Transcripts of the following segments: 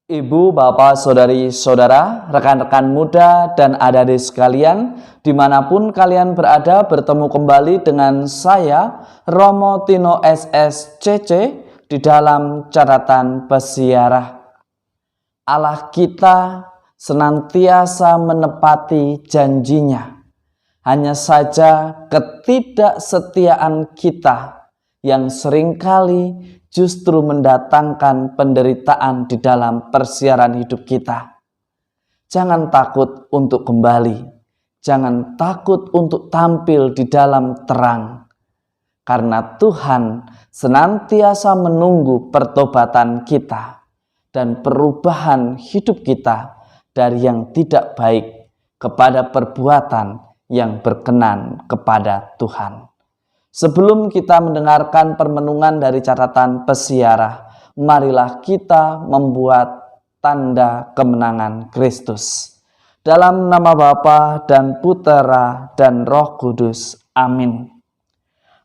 Ibu, bapak, saudari, saudara, rekan-rekan muda, dan adik-adik sekalian, dimanapun kalian berada, bertemu kembali dengan saya, Romo Tino SSCC, di dalam catatan peziarah. Allah kita senantiasa menepati janjinya. Hanya saja ketidaksetiaan kita yang seringkali justru mendatangkan penderitaan di dalam persiaran hidup kita. Jangan takut untuk kembali. Jangan takut untuk tampil di dalam terang. Karena Tuhan senantiasa menunggu pertobatan kita dan perubahan hidup kita dari yang tidak baik kepada perbuatan yang berkenan kepada Tuhan. Sebelum kita mendengarkan permenungan dari catatan peziarah, marilah kita membuat tanda kemenangan Kristus. Dalam nama Bapa dan Putera dan Roh Kudus. Amin.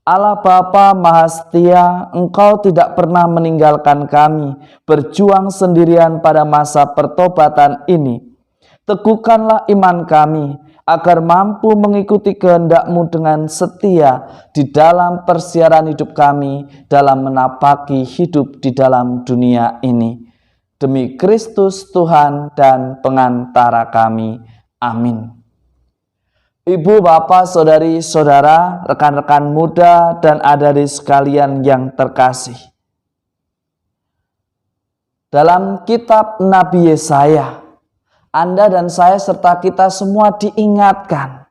Allah Bapa Maha Setia, Engkau tidak pernah meninggalkan kami berjuang sendirian pada masa pertobatan ini. Teguhkanlah iman kami, agar mampu mengikuti kehendak-Mu dengan setia di dalam persiaran hidup kami dalam menapaki hidup di dalam dunia ini. Demi Kristus Tuhan dan pengantara kami. Amin. Ibu, bapak, saudari, saudara, rekan-rekan muda, dan adik-adik sekalian yang terkasih. Dalam kitab Nabi Yesaya, Anda dan saya serta kita semua diingatkan,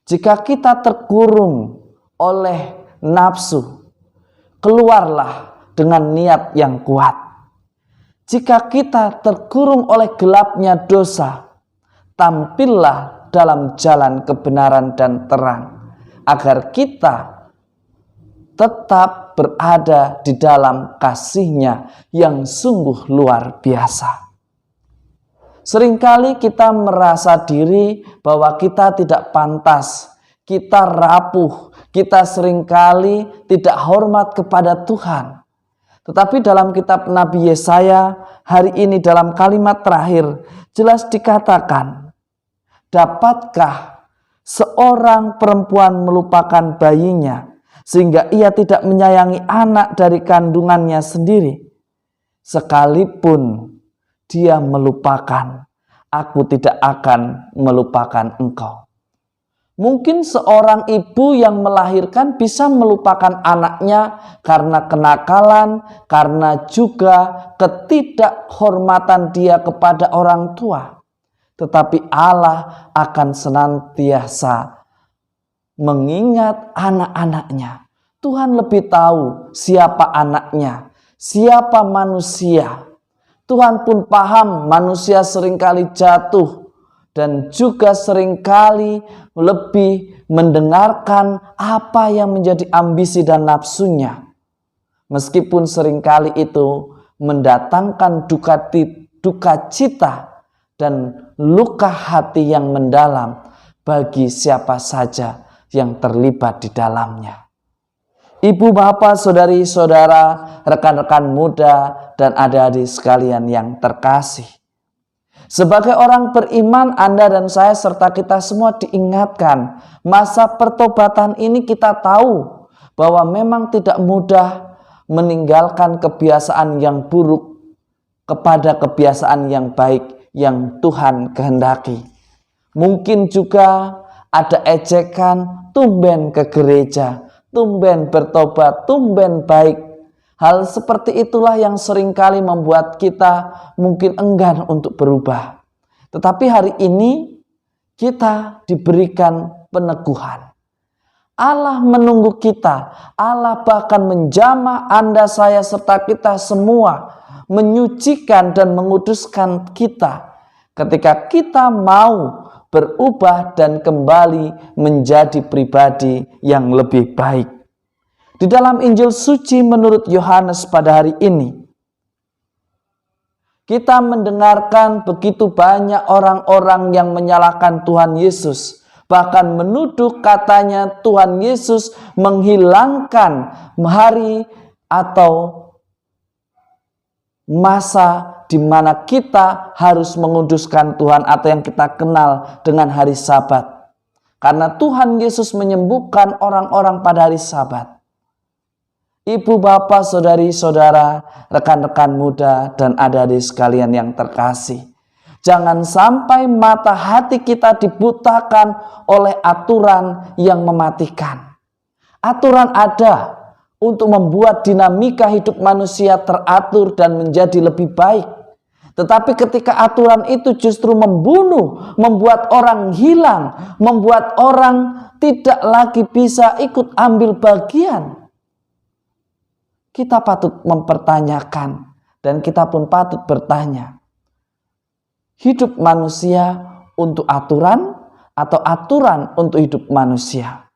jika kita terkurung oleh nafsu, keluarlah dengan niat yang kuat. Jika kita terkurung oleh gelapnya dosa, tampillah dalam jalan kebenaran dan terang, agar kita tetap berada di dalam kasih-Nya yang sungguh luar biasa. Seringkali kita merasa diri bahwa kita tidak pantas, kita rapuh, kita seringkali tidak hormat kepada Tuhan. Tetapi dalam kitab Nabi Yesaya hari ini dalam kalimat terakhir jelas dikatakan, dapatkah seorang perempuan melupakan bayinya sehingga ia tidak menyayangi anak dari kandungannya sendiri? Sekalipun dia melupakan, aku tidak akan melupakan engkau. Mungkin seorang ibu yang melahirkan bisa melupakan anaknya karena kenakalan, karena juga ketidakhormatan dia kepada orang tua. Tetapi Allah akan senantiasa mengingat anak-anaknya. Tuhan lebih tahu siapa anaknya, siapa manusia. Tuhan pun paham manusia seringkali jatuh dan juga seringkali lebih mendengarkan apa yang menjadi ambisi dan nafsunya. Meskipun seringkali itu mendatangkan duka cita dan luka hati yang mendalam bagi siapa saja yang terlibat di dalamnya. Ibu, bapak, saudari, saudara, rekan-rekan muda, dan adik-adik sekalian yang terkasih. Sebagai orang beriman, Anda dan saya serta kita semua diingatkan, masa pertobatan ini kita tahu bahwa memang tidak mudah meninggalkan kebiasaan yang buruk kepada kebiasaan yang baik yang Tuhan kehendaki. Mungkin juga ada ejekan, tumben ke gereja, tumben bertobat, tumben baik. Hal seperti itulah yang seringkali membuat kita mungkin enggan untuk berubah. Tetapi hari ini kita diberikan peneguhan. Allah menunggu kita. Allah bahkan menjamah Anda, saya, serta kita semua, menyucikan dan menguduskan kita ketika kita mau berubah dan kembali menjadi pribadi yang lebih baik. Di dalam Injil suci menurut Yohanes pada hari ini, kita mendengarkan begitu banyak orang-orang yang menyalahkan Tuhan Yesus. Bahkan menuduh katanya Tuhan Yesus menghilangkan hari atau masa di mana kita harus menguduskan Tuhan atau yang kita kenal dengan hari Sabat. Karena Tuhan Yesus menyembuhkan orang-orang pada hari Sabat. Ibu, bapak, saudari-saudara, rekan-rekan muda, dan adik-adik sekalian yang terkasih, jangan sampai mata hati kita dibutakan oleh aturan yang mematikan. Aturan ada untuk membuat dinamika hidup manusia teratur dan menjadi lebih baik. Tetapi ketika aturan itu justru membunuh, membuat orang hilang, membuat orang tidak lagi bisa ikut ambil bagian, kita patut mempertanyakan, dan kita pun patut bertanya, hidup manusia untuk aturan atau aturan untuk hidup manusia?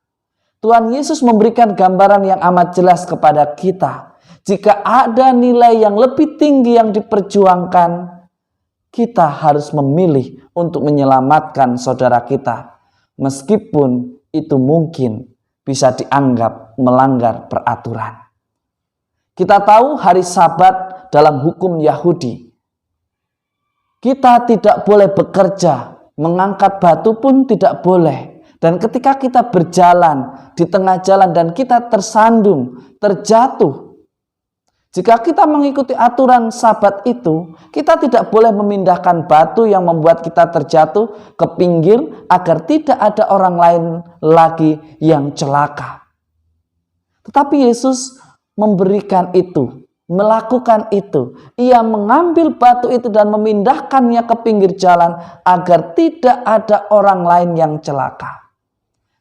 Tuhan Yesus memberikan gambaran yang amat jelas kepada kita. Jika ada nilai yang lebih tinggi yang diperjuangkan, kita harus memilih untuk menyelamatkan saudara kita, meskipun itu mungkin bisa dianggap melanggar peraturan. Kita tahu hari Sabat dalam hukum Yahudi, kita tidak boleh bekerja, mengangkat batu pun tidak boleh. Dan ketika kita berjalan di tengah jalan dan kita tersandung, terjatuh, jika kita mengikuti aturan Sabat itu, kita tidak boleh memindahkan batu yang membuat kita terjatuh ke pinggir agar tidak ada orang lain lagi yang celaka. Tetapi Yesus memberikan itu, melakukan itu. Ia mengambil batu itu dan memindahkannya ke pinggir jalan agar tidak ada orang lain yang celaka.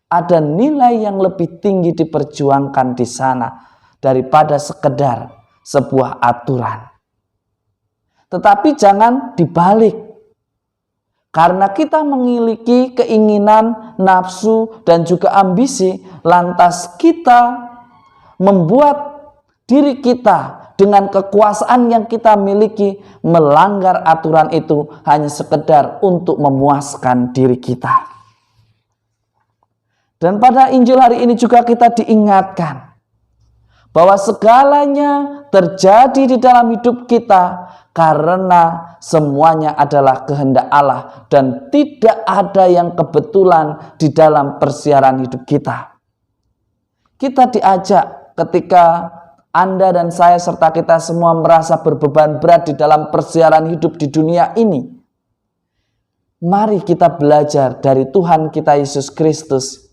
Ada nilai yang lebih tinggi diperjuangkan di sana daripada sekedar sebuah aturan. Tetapi jangan dibalik. Karena kita memiliki keinginan, nafsu, dan juga ambisi, lantas kita membuat diri kita dengan kekuasaan yang kita miliki melanggar aturan itu hanya sekedar untuk memuaskan diri kita. Dan pada Injil hari ini juga kita diingatkan bahwa segalanya terjadi di dalam hidup kita karena semuanya adalah kehendak Allah dan tidak ada yang kebetulan di dalam persiaran hidup kita. Kita diajak ketika Anda dan saya serta kita semua merasa berbeban berat di dalam persiaran hidup di dunia ini. Mari kita belajar dari Tuhan kita Yesus Kristus.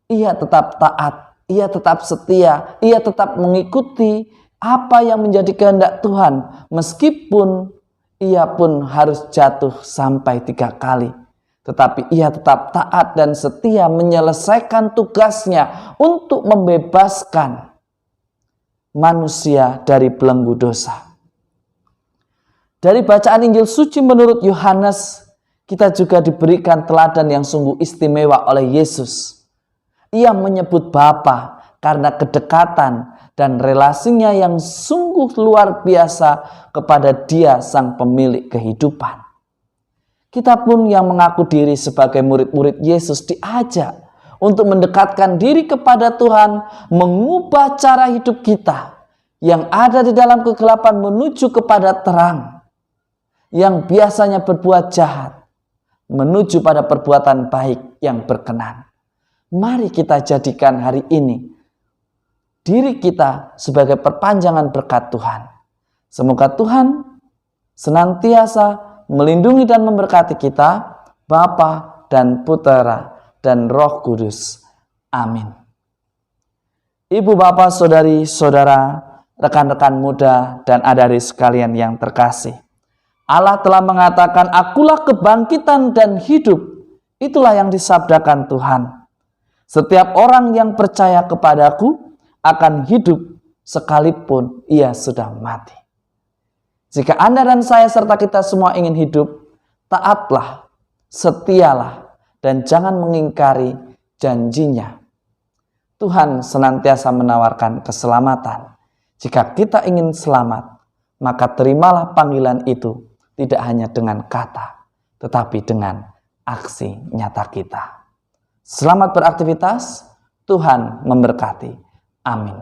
Ia tetap taat, ia tetap setia, ia tetap mengikuti apa yang menjadi kehendak Tuhan. Meskipun ia pun harus jatuh sampai 3 kali. Tetapi ia tetap taat dan setia menyelesaikan tugasnya untuk membebaskan manusia dari belenggu dosa. Dari bacaan Injil suci menurut Yohanes, kita juga diberikan teladan yang sungguh istimewa oleh Yesus. Ia menyebut Bapa karena kedekatan dan relasinya yang sungguh luar biasa kepada Dia sang pemilik kehidupan. Kita pun yang mengaku diri sebagai murid-murid Yesus diajak untuk mendekatkan diri kepada Tuhan, mengubah cara hidup kita yang ada di dalam kegelapan menuju kepada terang, yang biasanya berbuat jahat menuju pada perbuatan baik yang berkenan. Mari kita jadikan hari ini diri kita sebagai perpanjangan berkat Tuhan. Semoga Tuhan senantiasa melindungi dan memberkati kita, Bapa dan Putera dan Roh Kudus. Amin. Ibu, bapak, saudari, saudara, rekan-rekan muda, dan adik-adik sekalian yang terkasih, Allah telah mengatakan, "Akulah kebangkitan dan hidup." Itulah yang disabdakan Tuhan. Setiap orang yang percaya kepadaku akan hidup sekalipun ia sudah mati. Jika Anda dan saya serta kita semua ingin hidup, taatlah, setialah, dan jangan mengingkari janjinya. Tuhan senantiasa menawarkan keselamatan. Jika kita ingin selamat, maka terimalah panggilan itu tidak hanya dengan kata, tetapi dengan aksi nyata kita. Selamat beraktivitas, Tuhan memberkati. Amin.